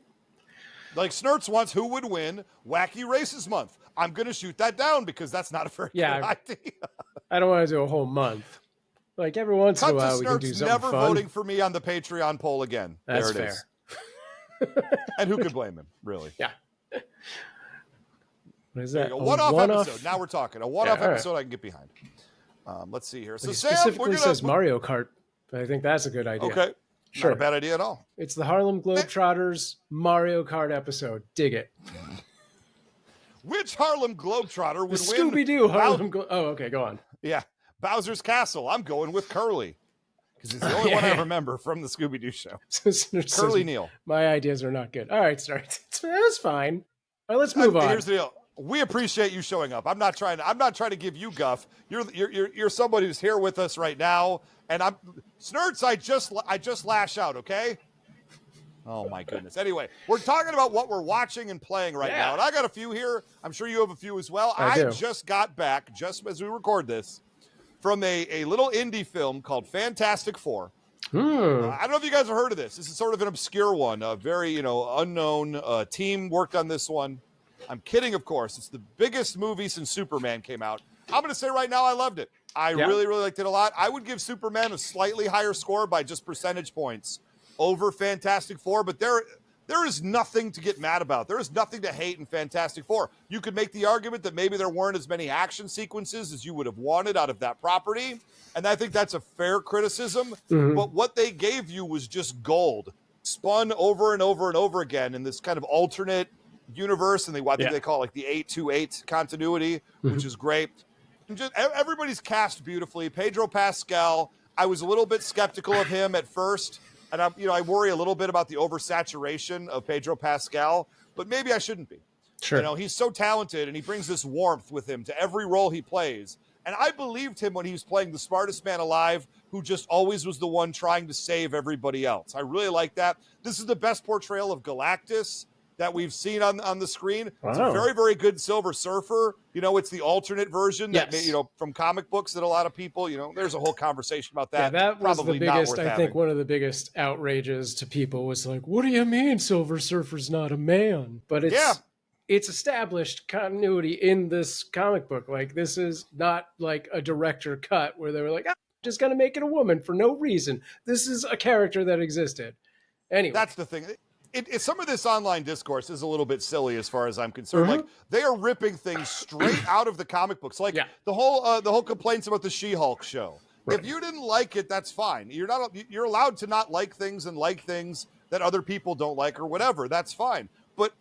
Like Snurts wants Who Would Win Wacky Races Month. I'm going to shoot that down because that's not a very good idea. I don't want to do a whole month. Like every once in a while, we can do something never fun. Voting for me on the Patreon poll again. That's there it fair. Is. And who could blame him, really? Yeah. What is that? A one-off episode. Now we're talking. A one-off episode I can get behind. Let's see here. So It Sam, specifically says Mario Kart. I think that's a good idea. Okay. Sure. Not a bad idea at all. It's the Harlem Globetrotters Mario Kart episode. Dig it. Which Harlem Globetrotter would win? Scooby-Doo Harlem Oh, okay. Go on. Yeah. Bowser's Castle. I'm going with Curly. Because it's the only one I remember from the Scooby-Doo show. Curly Neal. My ideas are not good. All right, sorry. That's fine. All right, let's move on. Here's the deal. We appreciate you showing up. I'm not trying to give you guff. You're somebody who's here with us right now. And Snurts, I just lash out, okay? Oh my goodness. Anyway, we're talking about what we're watching and playing right now. And I got a few here. I'm sure you have a few as well. I just got back, just as we record this, from a little indie film called Fantastic Four. I don't know if you guys have heard of this. This is sort of an obscure one, a very, unknown team worked on this one. I'm kidding, of course. It's the biggest movie since Superman came out. I'm going to say right now I loved it. I really, really liked it a lot. I would give Superman a slightly higher score by just percentage points over Fantastic Four, but there is nothing to get mad about. There is nothing to hate in Fantastic Four. You could make the argument that maybe there weren't as many action sequences as you would have wanted out of that property, and I think that's a fair criticism, but what they gave you was just gold, spun over and over and over again in this kind of alternate universe, and I think they call it like the 828 continuity, which is great. And just everybody's cast beautifully. Pedro Pascal, I was a little bit skeptical of him at first, and I worry a little bit about the oversaturation of Pedro Pascal, but maybe I shouldn't be. Sure. He's so talented, and he brings this warmth with him to every role he plays. And I believed him when he was playing the smartest man alive, who just always was the one trying to save everybody else. I really like that. This is the best portrayal of Galactus that we've seen on the screen. Wow. It's a very, very good Silver Surfer. It's the alternate version that, from comic books that a lot of people, there's a whole conversation about that. Yeah, that was probably the biggest, I think one of the biggest outrages to people was like, what do you mean Silver Surfer's not a man? But it's established continuity in this comic book. Like, this is not like a director cut where they were like, just going to make it a woman for no reason. This is a character that existed. Anyway. That's the thing. Some of this online discourse is a little bit silly as far as I'm concerned. Like, they are ripping things straight out of the comic books. Like the whole complaints about the She-Hulk show. Right. If you didn't like it, that's fine. You're allowed to not like things and like things that other people don't like or whatever. That's fine. But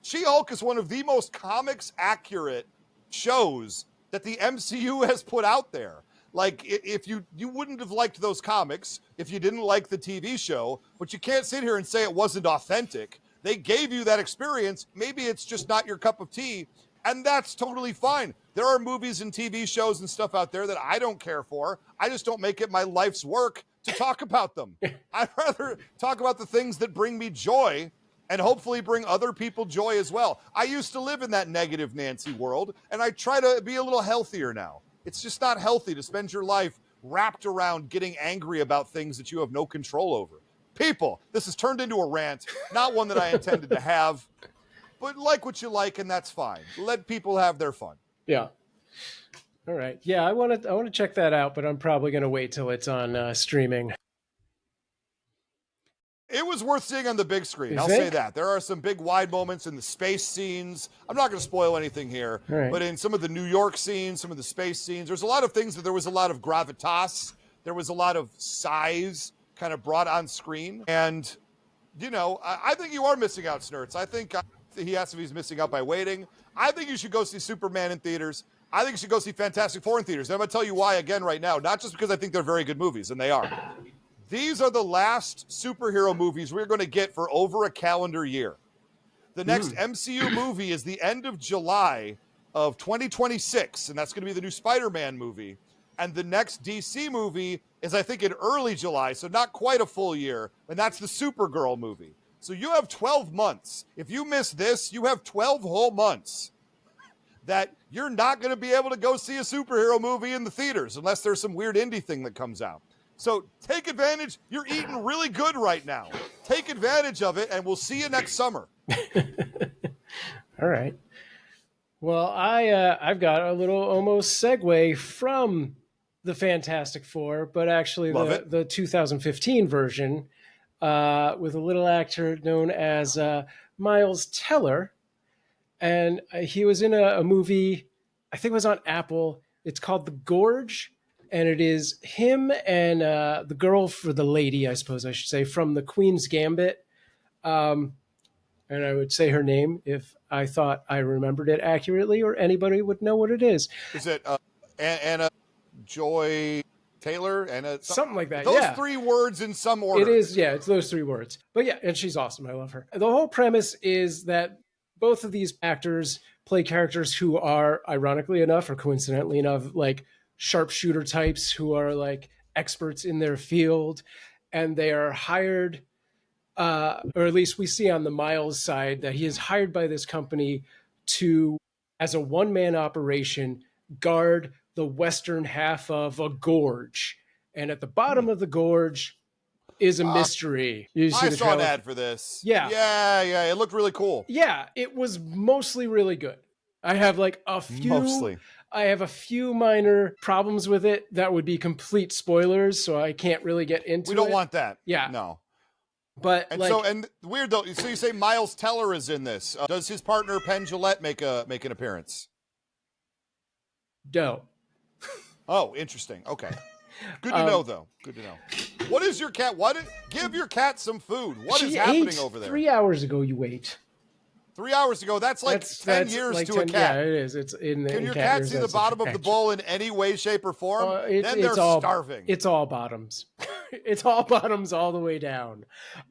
She-Hulk is one of the most comics accurate shows that the MCU has put out there. Like, if you wouldn't have liked those comics if you didn't like the TV show, but you can't sit here and say it wasn't authentic. They gave you that experience. Maybe it's just not your cup of tea, and that's totally fine. There are movies and TV shows and stuff out there that I don't care for. I just don't make it my life's work to talk about them. I'd rather talk about the things that bring me joy and hopefully bring other people joy as well. I used to live in that negative Nancy world, and I try to be a little healthier now. It's just not healthy to spend your life wrapped around getting angry about things that you have no control over. People, this has turned into a rant, not one that I intended to have, but like what you like, and that's fine. Let people have their fun. Yeah. All right. Yeah, I want to check that out, but I'm probably going to wait till it's on streaming. It was worth seeing on the big screen. I'll say that. There are some big wide moments in the space scenes. I'm not going to spoil anything here, but in some of the New York scenes, some of the space scenes, there's a lot of things that there was a lot of gravitas. There was a lot of size kind of brought on screen. And, I think you are missing out, Snurts. I think he asked if he's missing out by waiting. I think you should go see Superman in theaters. I think you should go see Fantastic Four in theaters. And I'm going to tell you why again right now, not just because I think they're very good movies, and they are. These are the last superhero movies we're going to get for over a calendar year. The next MCU movie is the end of July of 2026, and that's going to be the new Spider-Man movie. And the next DC movie is, I think, in early July, so not quite a full year, and that's the Supergirl movie. So you have 12 months. If you miss this, you have 12 whole months that you're not going to be able to go see a superhero movie in the theaters unless there's some weird indie thing that comes out. So take advantage. You're eating really good right now. Take advantage of it, and we'll see you next summer. All right. Well, I've got a little almost segue from the Fantastic Four, but actually the 2015 version with a little actor known as Miles Teller. And he was in a movie, I think it was on Apple. It's called The Gorge. And it is him and the girl, for the lady, I suppose I should say, from the Queen's Gambit. And I would say her name if I thought I remembered it accurately, or anybody would know what it is. Is it Anna Joy Taylor? Something like that, Those three words in some order. It is, it's those three words. But yeah, and she's awesome. I love her. The whole premise is that both of these actors play characters who are, ironically enough or coincidentally enough, like sharpshooter types who are like experts in their field, and they are hired, or at least we see on the Miles side that he is hired by this company to, as a one-man operation, guard the western half of a gorge. And at the bottom of the gorge is a mystery. I saw an ad for this. Yeah. It looked really cool. Yeah, it was mostly really good. I have like a few I have a few minor problems with it that would be complete spoilers, so I can't really get into it. We don't want that. Yeah. No. But and so weird though. So you say Miles Teller is in this. Does his partner Penn Jillette make an appearance? No. Oh, interesting. Okay. Good to know though. Good to know. What is your cat? Give your cat some food. What is happening over there? 3 hours ago you ate. 3 hours ago. That's like 10 years like to 10, a cat. Yeah, it is. It's in. Can your cat see the bottom of the bowl in any way, shape, or form? Then they're starving. It's all bottoms. It's all bottoms all the way down.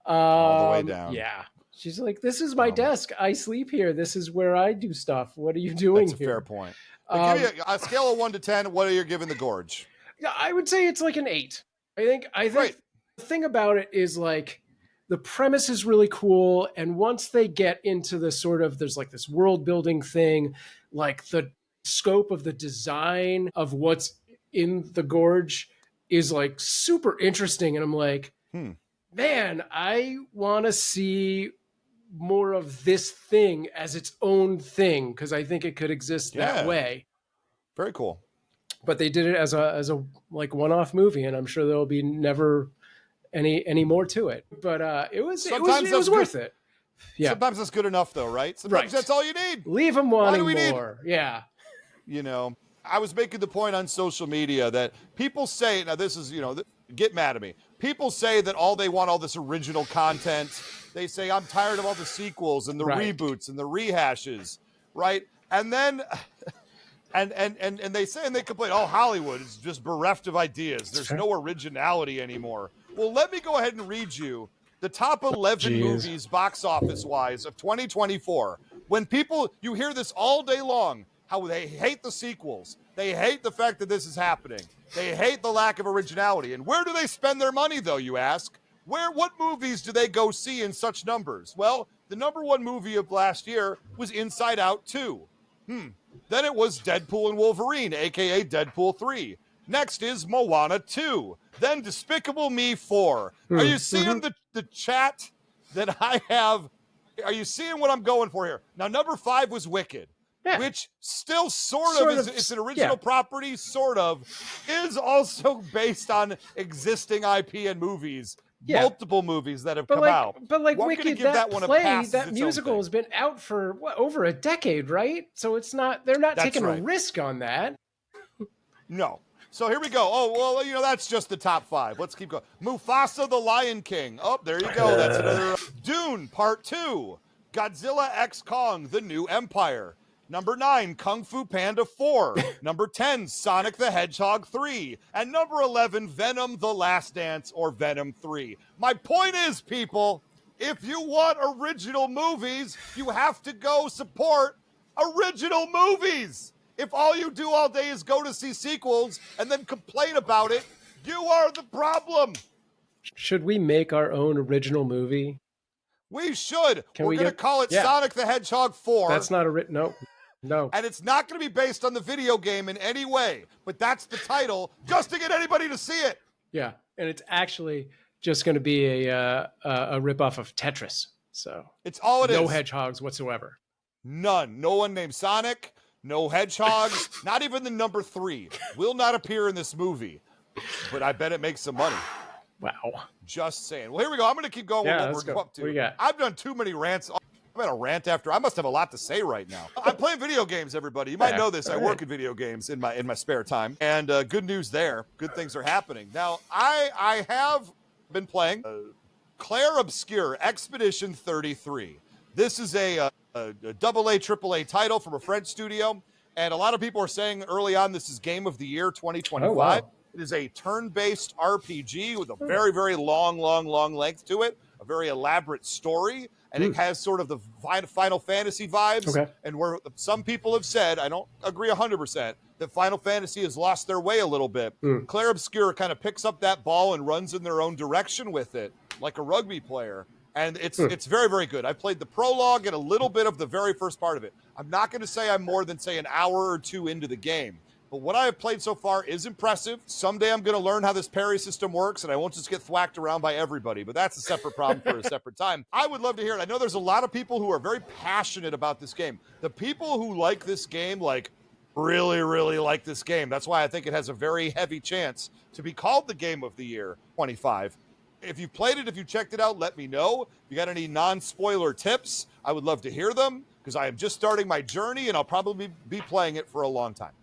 All the way down. Yeah. She's like, this is my desk. I sleep here. This is where I do stuff. What are you doing here? That's a fair point. Give me a scale of 1 to 10. What are you giving the Gorge? Yeah, I would say it's like an 8. I think the thing about it is like the premise is really cool. And once they get into the sort of, there's like this world building thing, like the scope of the design of what's in the Gorge is like super interesting. And I'm like, man, I want to see more of this thing as its own thing, because I think it could exist that way. Very cool. But they did it as a like one-off movie, and I'm sure there'll be never any more to it. But it was worth it. Yeah. Sometimes that's good enough, though, right? Sometimes that's all you need. Leave them wanting more. Yeah. You know, I was making the point on social media that people say, now this is, get mad at me. People say that they want all this original content. They say, I'm tired of all the sequels and the reboots and the rehashes, right? And then... And they say, and they complain, Hollywood is just bereft of ideas. There's no originality anymore. Well, let me go ahead and read you the top 11 movies box office wise of 2024. When you hear this all day long, how they hate the sequels. They hate the fact that this is happening. They hate the lack of originality. And where do they spend their money, though, you ask? What movies do they go see in such numbers? Well, the number one movie of last year was Inside Out 2. Then it was Deadpool and Wolverine, a.k.a. Deadpool 3. Next is Moana 2. Then Despicable Me 4. Are you seeing the chat that I have? Are you seeing what I'm going for here? Now, number 5 was Wicked, which still sort of is it's an original property, sort of, is also based on existing IP and movies. Multiple movies that have come out. But like Wicked, that musical has been out for over a decade, right? So they're not taking a risk on that. No. So here we go. Oh, well, that's just the top 5. Let's keep going. Mufasa the Lion King. Oh, there you go. That's another. Dune Part 2. Godzilla X Kong, The New Empire. Number 9, Kung Fu Panda 4. Number 10, Sonic the Hedgehog 3. And number 11, Venom the Last Dance, or Venom 3. My point is, people, if you want original movies, you have to go support original movies. If all you do all day is go to see sequels and then complain about it, you are the problem. Should we make our own original movie? We should. We're going to call it Sonic the Hedgehog 4. That's not No. And it's not going to be based on the video game in any way, but that's the title, just to get anybody to see it. Yeah, and it's actually just going to be a ripoff of Tetris. So it's all it is. No hedgehogs whatsoever. None. No one named Sonic. No hedgehogs. Not even the number 3 will not appear in this movie. But I bet it makes some money. Wow. Just saying. Well, here we go. I'm going to keep going with what we're up to. What you got? I've done too many rants. I'm at a rant after. I must have a lot to say right now. I'm playing video games, everybody. You might know this. I work in video games in my spare time. And good news there. Good things are happening. Now, I have been playing Claire Obscure Expedition 33. This is a AA, AAA title from a French studio. And a lot of people are saying early on this is Game of the Year 2025. Oh, wow. It is a turn-based RPG with a very, very long length to it. A very elaborate story. And it has sort of the Final Fantasy vibes. Okay. And where some people have said, I don't agree 100%, that Final Fantasy has lost their way a little bit. Claire Obscure kind of picks up that ball and runs in their own direction with it, like a rugby player. And it's very, very good. I played the prologue and a little bit of the very first part of it. I'm not going to say I'm more than, say, an hour or two into the game. But what I have played so far is impressive. Someday I'm going to learn how this parry system works, and I won't just get thwacked around by everybody. But that's a separate problem for a separate time. I would love to hear it. I know there's a lot of people who are very passionate about this game. The people who like this game, like really, really like this game. That's why I think it has a very heavy chance to be called the game of the year 25. If you've played it, if you checked it out, let me know. If you got any non-spoiler tips, I would love to hear them because I am just starting my journey and I'll probably be playing it for a long time.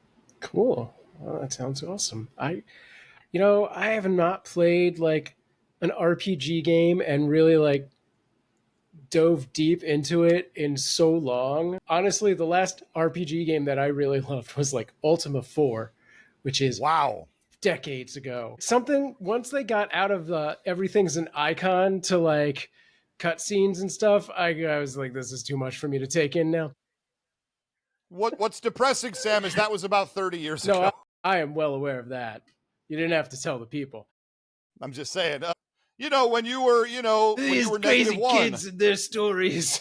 Cool. Well, that sounds awesome. I have not played like an RPG game and really like dove deep into it in so long. Honestly, the last RPG game that I really loved was like Ultima 4, which is wow, decades ago. Something once they got out of the everything's an icon to like cutscenes and stuff, I was like, this is too much for me to take in now. What's depressing, Sam, is that was about 30 years ago. No, I am well aware of that. You didn't have to tell the people. I'm just saying, when you were, when you were crazy -1. kids and their stories.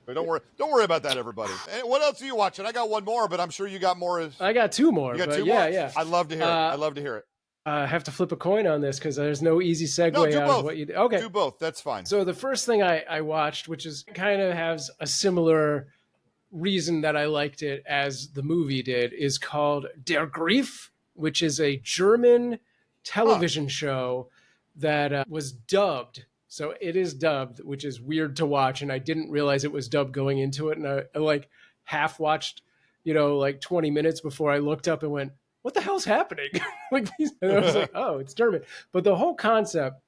But don't worry about that, everybody. And what else are you watching? I got one more, but I'm sure you got more. I got two more. You got two more? Yeah. I'd love to hear it. I'd love to hear it. I have to flip a coin on this because there's no easy segue no, do out both. of what you do. Okay. Do both. That's fine. So the first thing I watched, which is kind of has a similar reason that I liked it as the movie did, is called Der Grief, which is a German television show that was dubbed. So it is dubbed, which is weird to watch. And I didn't realize it was dubbed going into it. And I like half watched, like 20 minutes before I looked up and went, what the hell's happening? And I was like, oh, it's German. But the whole concept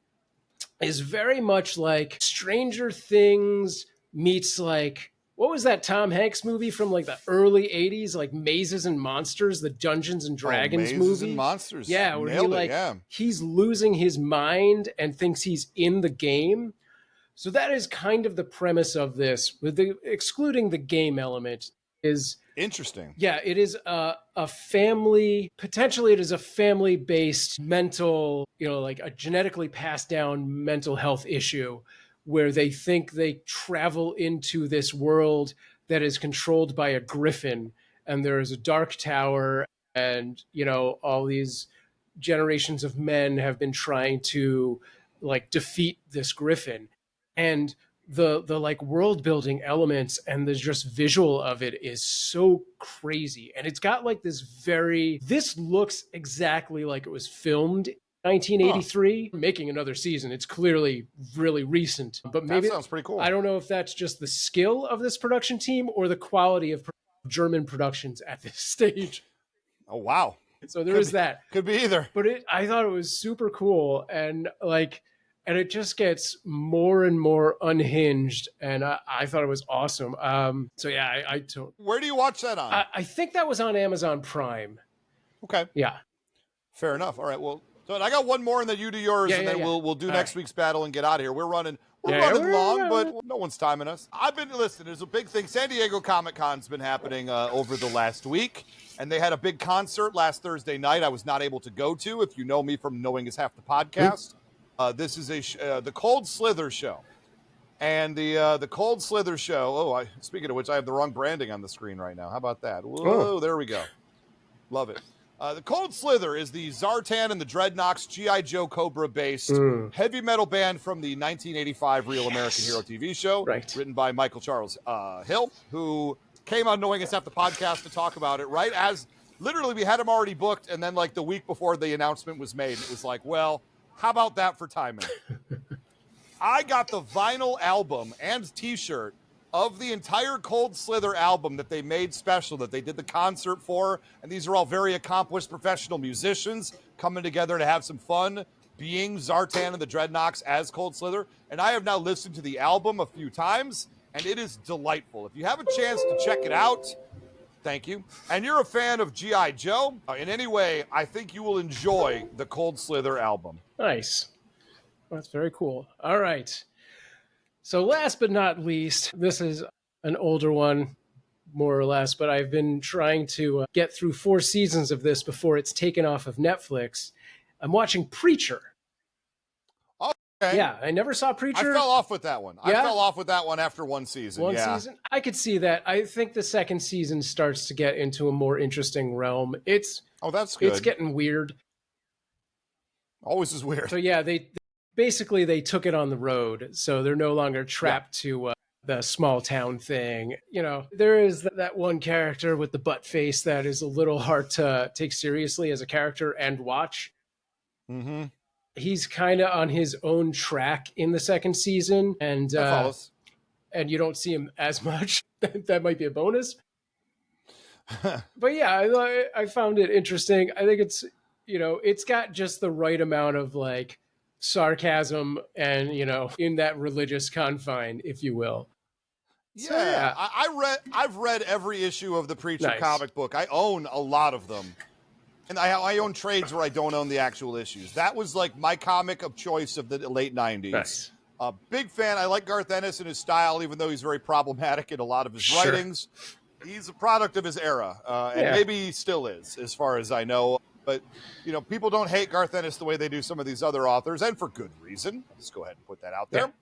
is very much like Stranger Things meets like, what was that Tom Hanks movie from like the early 80s, like Mazes and Monsters, the Dungeons and Dragons movie? Mazes and Monsters. Yeah, where he's losing his mind and thinks he's in the game. So that is kind of the premise of this, with excluding the game element is interesting. Yeah, it is a family, potentially it is a family-based mental, like a genetically passed down mental health issue where they think they travel into this world that is controlled by a griffin, and there is a dark tower, and all these generations of men have been trying to like defeat this griffin. And the like world building elements and the just visual of it is so crazy, and it's got like this looks exactly like it was filmed 1983. Making another season, it's clearly really recent, but maybe that sounds pretty cool. I don't know if that's just the skill of this production team or the quality of German productions at this stage. Oh wow. So there is that. Could be either. But I thought it was super cool, and it just gets more and more unhinged, and I thought it was awesome. So yeah, I don't. Where do you watch that on? I think that was on Amazon Prime. Okay. Yeah. Fair enough. All right. Well, so I got one more, and then you do yours, and then we'll do next week's battle and get out of here. We're running long, but no one's timing us. Listen, there's a big thing. San Diego Comic-Con's been happening over the last week, and they had a big concert last Thursday night I was not able to go to. If you know me from Knowing Is Half the Podcast. This is the Cold Slither show, and the Cold Slither show. Speaking of which, I have the wrong branding on the screen right now. How about that? Whoa, there we go. Love it. The Cold Slither is the Zartan and the Dreadnoks G.I. Joe Cobra based heavy metal band from the 1985 Real American Hero TV show, written by Michael Charles Hill, who came on Knowing Is Half the Podcast to talk about it. Right as literally we had him already booked, and then like the week before the announcement was made, it was like, well. How about that for timing? I got the vinyl album and t-shirt of the entire Cold Slither album that they made special, that they did the concert for. And these are all very accomplished professional musicians coming together to have some fun, being Zartan and the Dreadnoks as Cold Slither. And I have now listened to the album a few times, and it is delightful. If you have a chance to check it out, thank you. And you're a fan of G.I. Joe in any way, I think you will enjoy the Cold Slither album. Nice. That's very cool. All right. So last but not least, this is an older one, more or less, but I've been trying to get through 4 seasons of this before it's taken off of Netflix. I'm watching Preacher. Okay. Yeah, I never saw Preacher. I fell off with that one. Yeah? I fell off with that one after one season. One season? I could see that. I think the second season starts to get into a more interesting realm. That's good. It's getting weird. Always is weird. So yeah, they basically took it on the road. So they're no longer trapped to the small town thing. There is that one character with the butt face that is a little hard to take seriously as a character and watch. Mm-hmm. He's kind of on his own track in the second season, and That follows. And you don't see him as much. That might be a bonus. But yeah, I found it interesting. I think it's got just the right amount of like sarcasm and in that religious confine, if you will. Yeah, So, yeah. I've read every issue of the Preacher Nice. comic book. I own a lot of them. And I own trades where I don't own the actual issues. That was like my comic of choice of the late 90s. Nice. Big fan. I like Garth Ennis and his style, even though he's very problematic in a lot of his writings. He's a product of his era, and maybe he still is, as far as I know. But, people don't hate Garth Ennis the way they do some of these other authors, and for good reason. Let's go ahead and put that out there.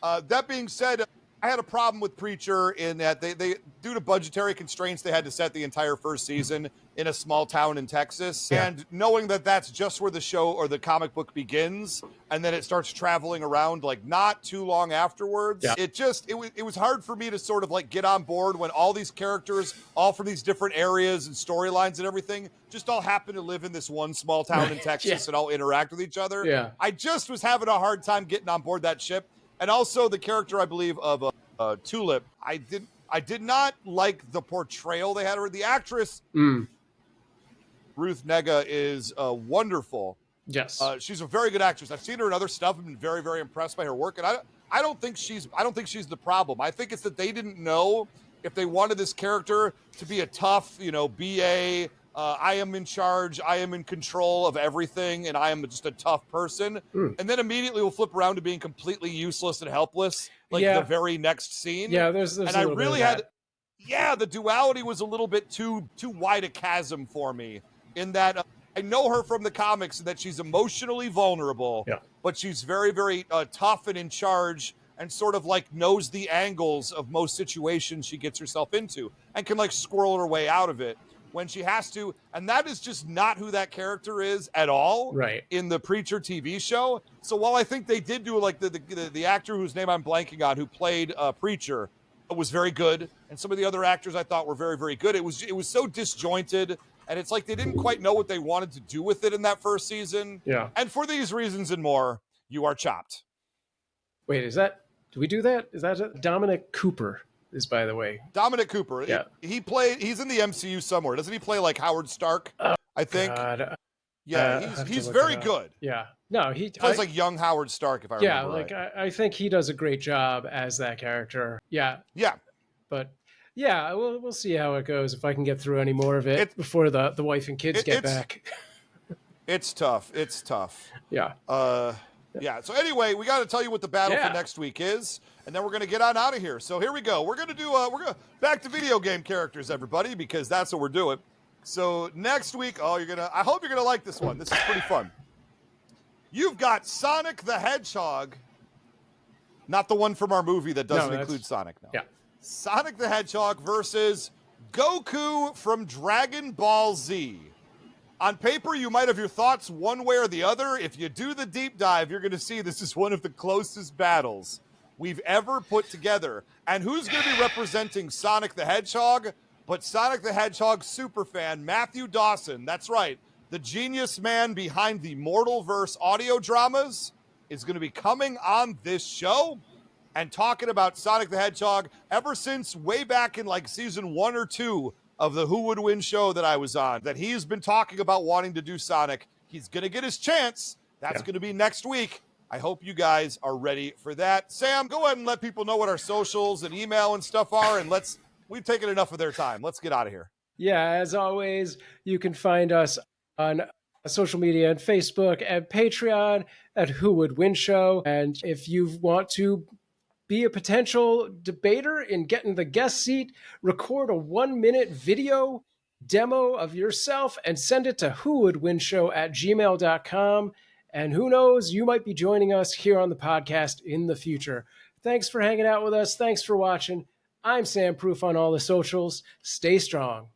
Yeah. That being said, I had a problem with Preacher in that they due to budgetary constraints, they had to set the entire first season in a small town in Texas. Yeah. And knowing that that's just where the show or the comic book begins, and then it starts traveling around like not too long afterwards, it was hard for me to sort of like get on board when all these characters, all from these different areas and storylines and everything, just all happen to live in this one small town in Texas and all interact with each other. Yeah. I just was having a hard time getting on board that ship. And also the character, I believe, of Tulip, I did not like the portrayal they had her. The actress, Ruth Negga, is wonderful. Yes, she's a very good actress. I've seen her in other stuff. I've been very, very impressed by her work. And I don't think she's the problem. I think it's that they didn't know if they wanted this character to be a tough, BA. I am in charge. I am in control of everything, and I am just a tough person. And then immediately we'll flip around to being completely useless and helpless, like the very next scene. Yeah, there's and I really had, the duality was a little bit too wide a chasm for me. In that I know her from the comics and that she's emotionally vulnerable, but she's very, very tough and in charge, and sort of like knows the angles of most situations she gets herself into, and can like squirrel her way out of it when she has to, and that is just not who that character is at all in the Preacher TV show. So while I think they did do like the actor whose name I'm blanking on who played Preacher was very good, and some of the other actors I thought were very, very good, it was so disjointed, and it's like they didn't quite know what they wanted to do with it in that first season. Yeah. And for these reasons and more, you are chopped. Wait, do we do that? Is that Dominic Cooper? Is, by the way, Dominic Cooper. Yeah, he's in the MCU somewhere. Doesn't he play like Howard Stark? I think. God. Yeah, he's very good. Yeah, no, he plays like young Howard Stark. If I remember right. I think he does a great job as that character. Yeah. But yeah, we'll see how it goes if I can get through any more of it before the wife and kids get back. It's tough. Yeah. Yeah. So anyway, we got to tell you what the battle for next week is. And then we're going to get on out of here. So here we go. We're going to do, back to video game characters, everybody, because that's what we're doing. So next week, I hope you're going to like this one. This is pretty fun. You've got Sonic the Hedgehog, not the one from our movie that doesn't include Sonic. No. Yeah. Sonic the Hedgehog versus Goku from Dragon Ball Z. On paper, you might have your thoughts one way or the other. If you do the deep dive, you're going to see this is one of the closest battles we've ever put together. And who's going to be representing Sonic the Hedgehog? But Sonic the Hedgehog superfan Matthew Dawson, that's right, the genius man behind the Mortalverse audio dramas, is going to be coming on this show and talking about Sonic the Hedgehog ever since way back in like season 1 or 2 of the Who Would Win show that I was on, that he's been talking about wanting to do Sonic. He's going to get his chance. That's going to be next week. I hope you guys are ready for that. Sam, go ahead and let people know what our socials and email and stuff are, and we've taken enough of their time. Let's get out of here. Yeah, as always, you can find us on social media and Facebook and Patreon at Who Would Win Show. And if you want to be a potential debater in getting the guest seat, record a 1-minute video demo of yourself and send it to whowouldwinshow@gmail.com. And who knows, you might be joining us here on the podcast in the future. Thanks for hanging out with us. Thanks for watching. I'm Sam Proof on all the socials. Stay strong.